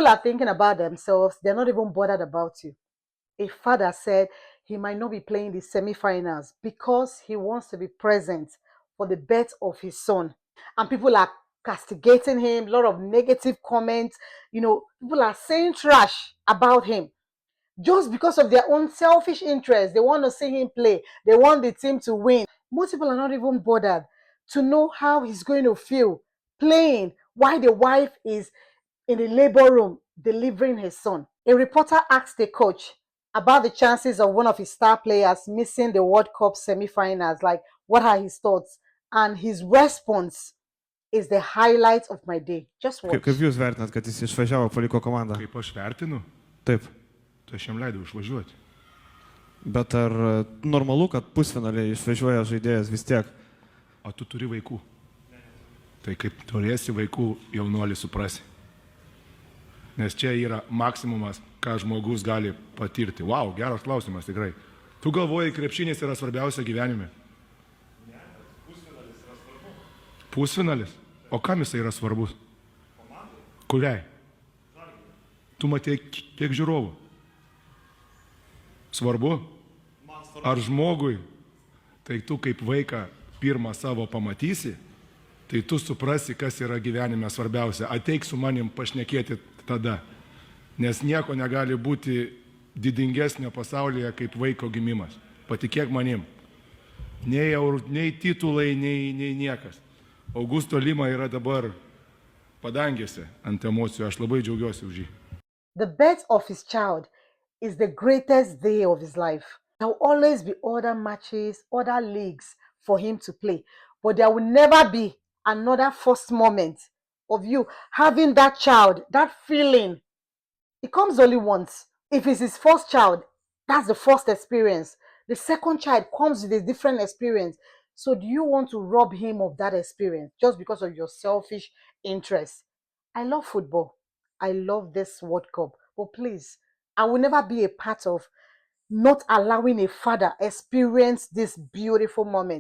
People are thinking about themselves. They're not even bothered about you. A father said he might not be playing the semi-finals because he wants to be present for the birth of his son. And people are castigating him, a lot of negative comments. People are saying trash about him just because of their own selfish interest. They want to see him play. They want the team to win. Most people are not even bothered to know how he's going to feel playing while the wife is in the labor room delivering his son. A reporter asked the coach about the chances of one of his star players missing the World Cup semi-finals. Like, what are his thoughts? And his response is the highlight of my day. Just watch. Kaip jūs vertinat, kad jis išvažiavo, paliko komandą? Kaip aš vertinu, Taip. tai aš jam leidau išvažiuoti. Bet ar normalu, kad pusfinaliai išvažiuoja žaidėjas vis tiek? O tu turi vaikų. Tai kaip turėsi vaikų, jaunuolį suprasi. Nes čia yra maksimumas, ką žmogus gali patirti. Vau, geras klausimas tikrai. Tu galvoji, krepšinis yra svarbiausia gyvenime? Ne, pusfinalis yra svarbu. Pusfinalis? O kam jisai yra svarbus? Kuriai? Tu matei kiek žiūrovų? Svarbu? Ar žmogui? Tai tu kaip vaiką pirmą savo pamatysi, tai tu suprasi, kas yra gyvenime svarbiausia. Ateik su manim pašnekėti tada. Nes nieko negali būti didingesnio pasaulyje kaip vaiko gimimas. Patikėk manim. Nei titulai, nei niekas. Augusto Lima yra dabar padangėse ant emocijų. Aš labai džiaugiuosi už jį. The birth of his child is the greatest day of his life. There will always be other matches, other leagues for him to play. But there will never be another first moment of you having that child, that feeling. It comes only once. If it's his first child, that's the first experience. The second child comes with a different experience. So do you want to rob him of that experience just because of your selfish interest? I love football. I love this World Cup. But please, I will never be a part of not allowing a father experience this beautiful moment.